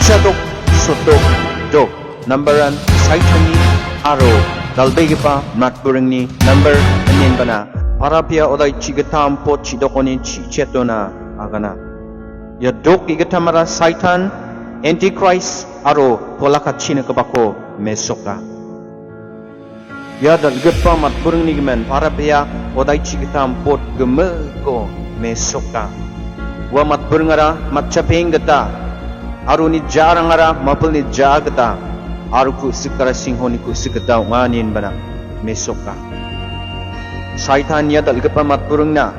Chatok sotok dok numberan saitani aro dalbegi pa matbureng ni number anin bana parapia odai chigatam pot chidokoni chichetona agana ya dok igatamara saitan antichrist aro polakachina kabako mesoka ya dalgepa matbureng ni gemen parapia odai chigatam pot gemeko mesoka wa matbureng ara matchapeng gata aru ni jarang ara mapul ni jagata aru ku sikara singho ni ku sikata nganin bana mesoka saitan ya dal gapa matburung na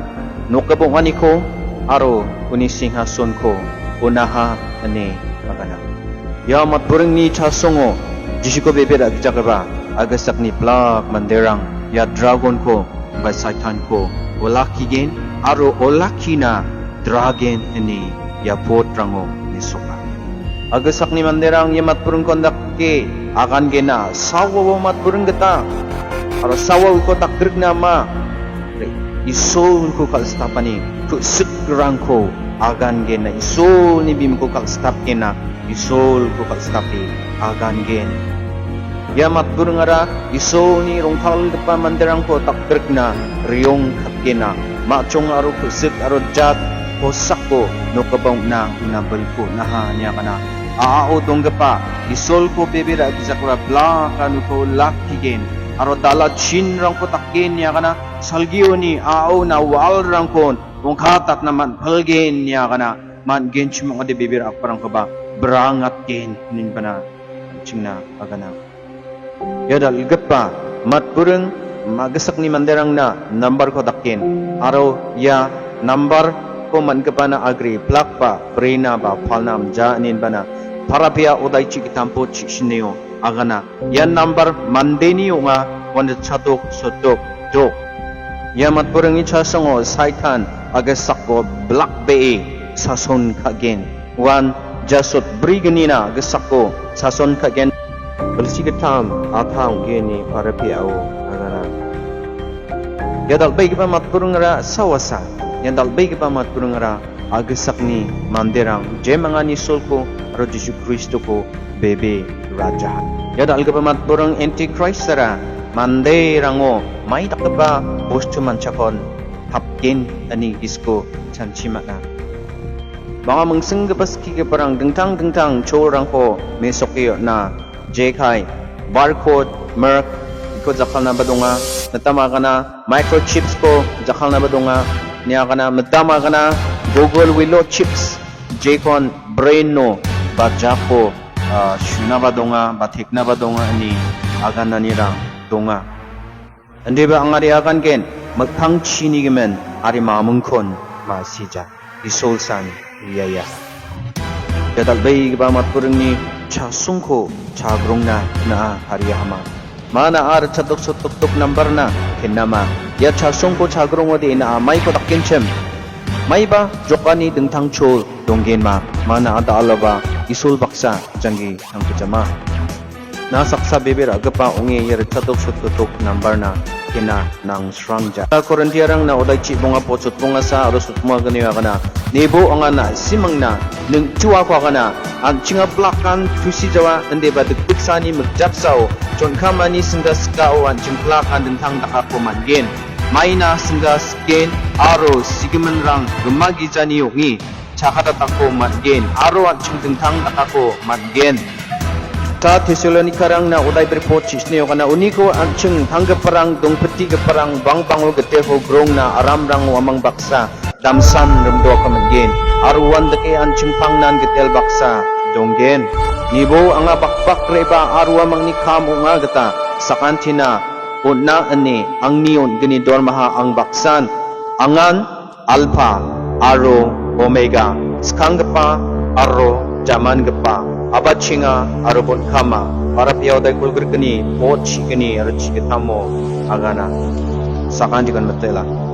nokabo ngani ko aru kuni singhason ko unaha ane magana ya matburung ni chasongo jisiko bebera gijakaba agasak ni plak manderang ya dragon ko ba saitan ko olaki gen aru olaki na dragon ini ya potrango mesoka agasak ni manderang yamat purung kondak ke akan gena sawa mat purung geta aro sawa ko takdir nama isul ko kal stapani ku segrang ko akan gena isul ni bim ko kal stap kena isul ko kal stapi akan gen yamat purung ara isul ni rongkal depa manderang ko takdir na riong kena machong aro ku sik aro jat posak ko no kabang na nabal ko naha niya kana aao donggapa isol ko bebera kisakura bla kanu ko lakigen aro dala chin rang ko takken niya kana salgiyo ni aao na wal rang kon mongkatat naman palgen niya kana man gen chimo ade bebera akparang ko ba berangat gen nin bana chingna agana yadal gapa mat bureng magasak ni manderang na number ko takken aro ya number ko man kapana agri plak pa prena ba palnam janin bana parapia odai chiki tampo chisneo agana yan number mandeni nga wanda chatok sotok dok yamat porang ichasongo saitan agasakko black be sason kagen wan jasot briganina agasakko sason kagen belsigatam atang geni parapia o agana yadal baik pa matpurung ra sawasa yadal baik pa matpurung ra agasak ni manderang jemangani solko aro Jesu Kristo ko bebe raja yada alga pamat borang antichrist sara manderango may takaba bostu manchakon hapkin ani isko chanchimana mga mangseng gapaski ka parang dengtang chorang ko mesokyo na jekai barcode merk ko jakal na badunga natama ka na microchips ko jakal na badunga niya ka na matama ka na Google Willow chips jekon brain no Bajako shuna ba donga batik na ba donga ni agan na nirang donga andi ba ang ari agan ken magpang chinigimen ari mamungkon masija isolsan riyaya yadal bay ba matpurung ni chasungko chagrong na hariyama mana ar chatok sotok number na kenama ya chasungko chagrong odi na may ko takinchem may ba jokani dengtang chol donggen ma mana ada alaba isul baksa jangi ang pajama nasaksa bebera agapa ungi yer chatok sotok number na kina nang srangja korintiarang na oday chi bunga pochot bunga sa aros utma ganiwa kana nebo angana simang na nung chuwa kwa kana ang chinga plakan tusi jawa ande ba dukbiksani magjaksao chonkamani singga skao an chingplakan dentang dakako mangen maina singga skin aro sigimenrang gemagi jani yongi chakata tako matgen aro at chingtang takako matgen ta Thessalonica-rang na uday berpot chisneo kana uniko ang ching tanggaparang dongpeti gaparang bangbango gateho grong na aramrang wamang baksa damsan rumdo ka matgen aruan dake ang ching pangnan gatel baksa donggen nibo anga bakbak reba arwa mang nikam nga gata sakantina unna ani ang niyon gani dormaha ang baksan angan alpha aro omega skangpa aro jamangpa abachinga aro bon kama para piaw dai kulgur kani pochi kani aro chikitamo agana sakan dikan matela